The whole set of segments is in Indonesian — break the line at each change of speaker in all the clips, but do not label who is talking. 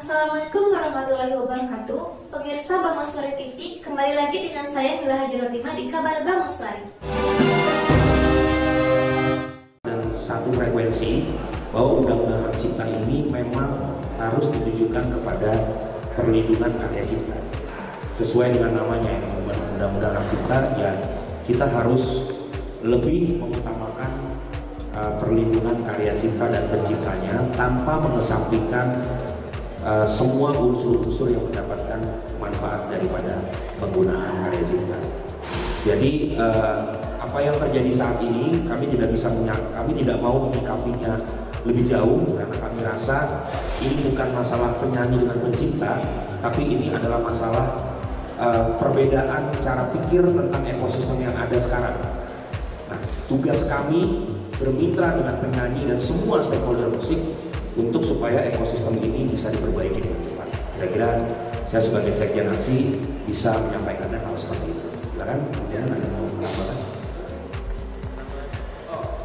Assalamualaikum warahmatullahi wabarakatuh. Pemirsa Bangoswari TV, kembali lagi dengan saya Mila Hajirotima di Kabar Bangoswari.
Dan satu frekuensi bahwa Undang-Undang Hak Cipta ini memang harus ditujukan kepada perlindungan karya cipta. Sesuai dengan namanya yang Undang-Undang Hak Cipta, ya kita harus lebih mengutamakan perlindungan karya cipta dan penciptanya tanpa mengesampingkan semua unsur-unsur yang mendapatkan manfaat daripada penggunaan karya cipta. Jadi apa yang terjadi saat ini kami tidak mau menyikapinya lebih jauh karena kami rasa ini bukan masalah penyanyi dengan pencipta, tapi ini adalah masalah perbedaan cara pikir tentang ekosistem yang ada sekarang. Nah, tugas kami bermitra dengan penyanyi dan semua stakeholder musik untuk supaya ekosistem ini bisa diperbaiki dengan cepat. Kira-kira saya sebagai sekjen aksi bisa menyampaikan hal seperti itu. Silakan, kemudian ada mau menambahkan?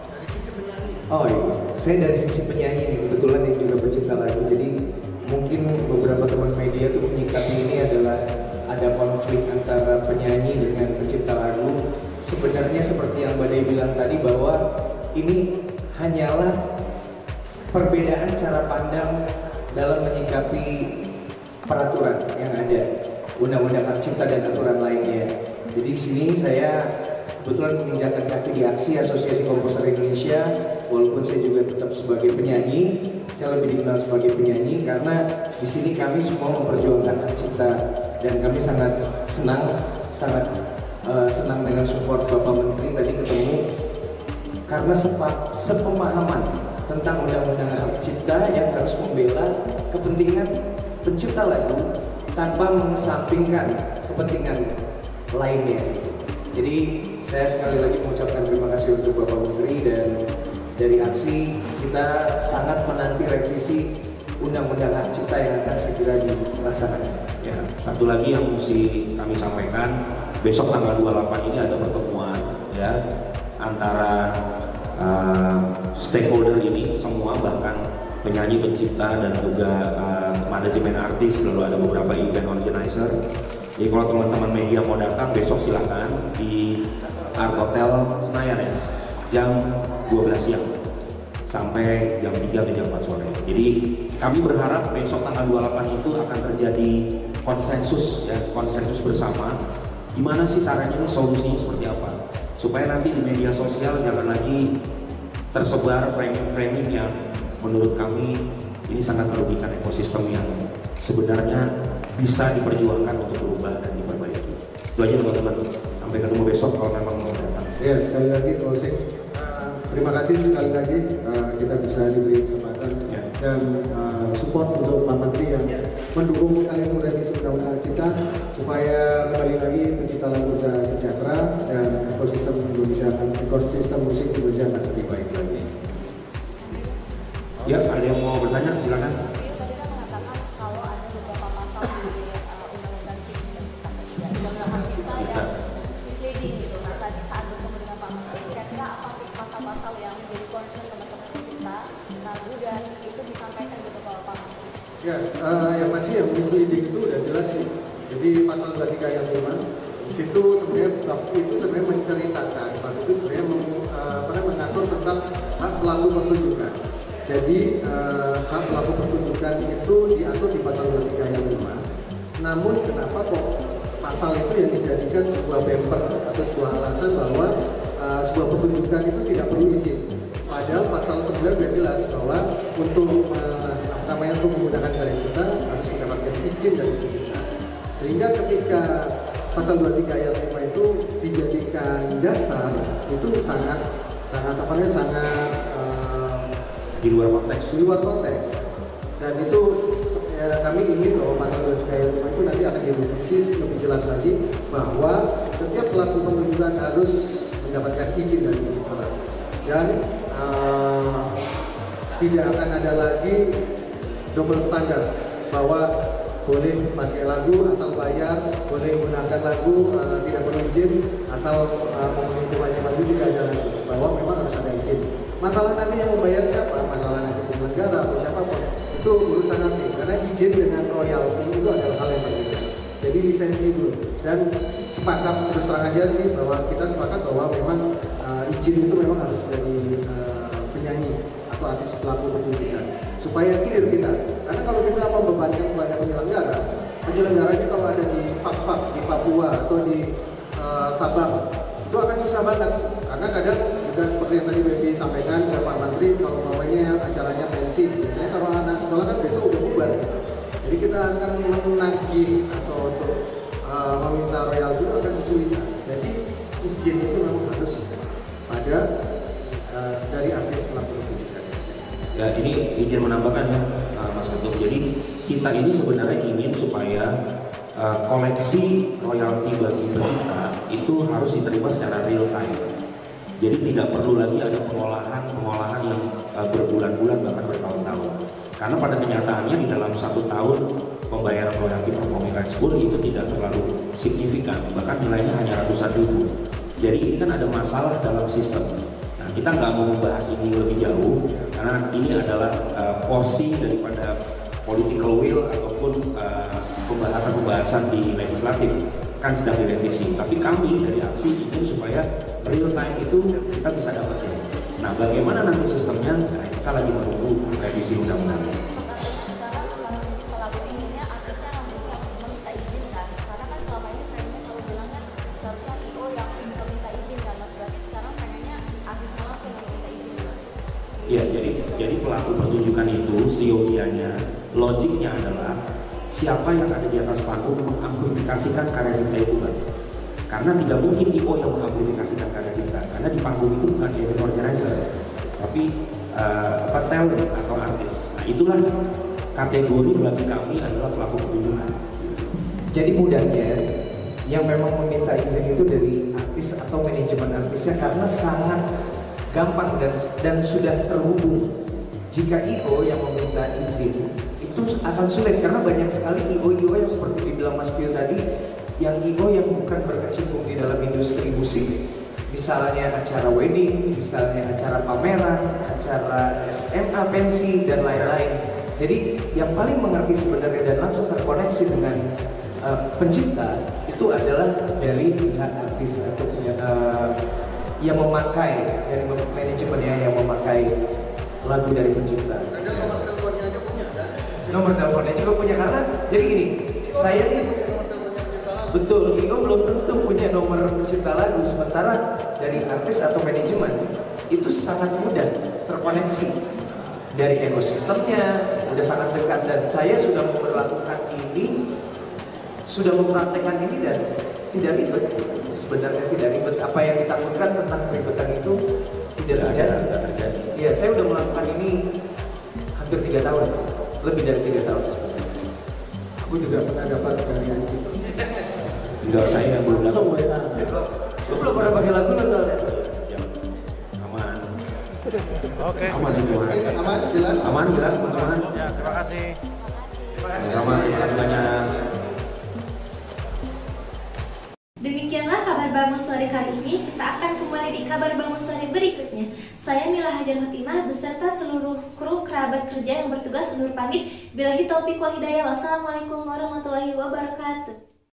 Dari sisi penyanyi. Oh iya, saya dari sisi penyanyi nih, kebetulan yang juga pencipta lagu. Jadi mungkin beberapa teman media tuh menyikapi ini adalah ada konflik antara penyanyi dengan pencipta lagu. Sebenarnya seperti yang Mbak Dei bilang tadi bahwa ini hanyalah perbedaan cara pandang dalam menyikapi peraturan yang ada, undang-undang hak cipta dan aturan lainnya. Jadi di sini saya kebetulan menginjakkan kaki di aksi Asosiasi Komposer Indonesia, walaupun saya juga tetap sebagai penyanyi, saya lebih dikenal sebagai penyanyi karena di sini kami semua memperjuangkan hak cipta dan kami sangat senang dengan support Bapak Menteri tadi ketemu karena sepemahaman tentang undang-undang hak cipta yang harus membela kepentingan pencipta lagu tanpa mengesampingkan kepentingan lainnya. Jadi saya sekali lagi mengucapkan terima kasih untuk Bapak Menteri, dan dari aksi kita sangat menanti revisi undang-undang hak cipta yang akan segera dilaksanakan.
Ya, satu lagi yang mesti kami sampaikan, besok tanggal 28 ini ada pertemuan ya antara stakeholder ini semua, bahkan penyanyi, pencipta dan juga manajemen artis, lalu ada beberapa event organizer. Jadi kalau teman-teman media mau datang besok silakan di Art Hotel Senayan ya, jam 12 siang sampai jam 3 atau jam 4 sore. Jadi kami berharap besok tanggal 28 itu akan terjadi konsensus ya, konsensus bersama. Gimana sih caranya, ini solusinya seperti apa? Supaya nanti di media sosial jangan lagi tersebar framing-framing yang menurut kami ini sangat merugikan ekosistem yang sebenarnya bisa diperjuangkan untuk berubah dan diperbaiki. Itu aja teman-teman. Sampai ketemu besok kalau memang mau datang.
Ya, sekali lagi closing. Terima kasih sekali lagi kita bisa diberi kesempatan ya, dan support untuk Pak Menteri yang mendukung sekali revisi Undang-Undang Hak Cipta supaya kembali lagi pencipta lagu sejahtera dan ekosistem Indonesia, ekosistem musik Indonesia akan lebih baik lagi.
Ya, ada yang mau bertanya silakan.
Tadi kan mengatakan kalau ada beberapa pasal di Undang-Undang Hak Cipta yang misleading gitu. Nah, tadi saat bertemu dengan Pak Menteri, kira-kira apa sih pasal-pasal yang menjadi concern teman-teman kita lagu dan itu disampaikan gitu ke Pak Menteri?
Ya, yang pasti yang misleading itu udah jelas sih. Jadi pasal 23 ayat 5 di situ sebenarnya menceritakan, itu sebenarnya mengatur tentang hak pelaku pertunjukan. Jadi hak pelaku pertunjukan itu diatur di pasal 23 ayat 5. Namun kenapa kok pasal itu yang dijadikan sebuah bumper atau sebuah alasan bahwa sebuah pertunjukan itu tidak perlu izin? Padahal pasal 9 sudah jelas bahwa untuk menggunakan karya cipta harus mendapatkan izin dari pencipta. Sehingga ketika pasal 23 ayat 5 itu dijadikan dasar, itu sangat
Di luar konteks.
Dan itu kami ingin bahwa pasal 23 ayat 5 itu nanti akan direvisi lebih jelas lagi bahwa setiap pelaku pertunjukan harus mendapatkan izin dari orang, dan tidak akan ada lagi double standar bahwa boleh pakai lagu asal bayar, boleh menggunakan lagu tidak perlu izin asal memenuhi kewajiban, itu tidak ada lagi, bahwa memang harus ada izin. Masalah nanti yang membayar siapa, masalah nanti penyelenggara atau siapapun, itu urusan nanti, karena izin dengan royalti itu adalah hal yang berbeda. Jadi lisensi dulu, dan sepakat terus terang aja sih bahwa kita sepakat bahwa memang izin itu memang harus dari penyanyi atau artis pelaku pertunjukan supaya clear kita. Karena kalau kita mau bebankan kepada penyelenggaranya kalau ada di Fak-Fak, di Papua atau di Sabang, itu akan susah banget. Karena kadang juga seperti yang tadi Baby sampaikan ke Pak Menteri, kalau namanya acaranya pensi, biasanya kalau anak sekolah kan besok udah bubar. Jadi kita akan menagih atau untuk meminta royal juga akan kesulitan. Jadi izin itu memang harus pada dari artis pelaku pertunjukan.
Ya, ini izin menambahkan ya Mas Ketum. Jadi kita ini sebenarnya ingin supaya koleksi royalti bagi pencipta itu harus diterima secara real time. Jadi tidak perlu lagi ada pengolahan yang berbulan-bulan bahkan bertahun-tahun. Karena pada kenyataannya di dalam 1 tahun pembayaran royalti performing rights pun itu tidak terlalu signifikan, bahkan nilainya hanya ratusan ribu. Jadi ini kan ada masalah dalam sistem. Nah, kita nggak mau membahas ini lebih jauh karena ini adalah porsi daripada political will ataupun pembahasan-pembahasan di legislatif kan sedang direvisi. Tapi kami dari aksi ingin supaya real time itu kita bisa dapetin. Nah, bagaimana nanti sistemnya? Nah, kita lagi menunggu revisi undang-undang.
Sekarang pelaku inginnya artisnya langsung meminta izin kan? Karena kan selama ini trennya kalau bilang kan seharusnya IO yang meminta izin kan, Mas. Berarti sekarang pengennya artisnya langsung yang meminta izin kan?
Iya, jadi pelaku pertunjukan itu siogianya, logiknya adalah siapa yang ada di atas panggung mengamplifikasikan karya cipta itu kan? Karena tidak mungkin IO yang mengamplifikasikan karya cipta, karena di panggung itu bukan event organizer, tapi talent atau artis. Nah, itulah kategori bagi kami adalah pelaku pertunjukan.
Jadi mudahnya yang memang meminta izin itu dari artis atau manajemen artisnya karena sangat gampang dan sudah terhubung. Jika IO yang meminta izin itu akan sulit karena banyak sekali IO yang seperti dibilang Mas Pio tadi, yang IO yang bukan berkecimpung di dalam industri musik. Misalnya acara wedding, misalnya acara pameran, acara SMA, pensi, dan lain-lain. Jadi yang paling mengerti sebenarnya dan langsung terkoneksi dengan pencipta itu adalah dari pihak artis atau yang memakai, dari manajemennya yang memakai lagu dari pencipta.
Ada nomor teleponnya aja punya, kan?
Nomor teleponnya juga punya, karena jadi gini, saya ini betul, IO belum tentu punya nomor pencipta lagu, sementara dari artis atau manajemen itu sangat mudah terkoneksi dari ekosistemnya, udah sangat dekat, dan saya sudah memperlakukan ini, sudah mempraktekkan ini dan tidak ribet. Sebenarnya tidak ribet. Apa yang ditakutkan tentang keribetan itu tidak terjadi. Iya, saya udah melakukan ini hampir 3 tahun, lebih dari 3 tahun sebenarnya.
Aku juga pernah dapat dari Anji.
Tinggal saya yang belum
Langsung
dapat.
WA.
Lu belum pernah pakai lagu lo soalnya.
Siap. Aman.
Oke.
Aman itu.
Aman, jelas?
Aman, jelas teman-teman.
Ya, terima kasih.
Sama, terima kasih banyak.
Demikianlah kabar Bangun Sore kali ini. Kita akan kembali di kabar Bangun Sore berikutnya. Saya Mila Hajar Hotimah beserta seluruh kru kerabat kerja yang bertugas undur pamit. Billahi taufiq wal hidayah. Wassalamualaikum warahmatullahi wabarakatuh.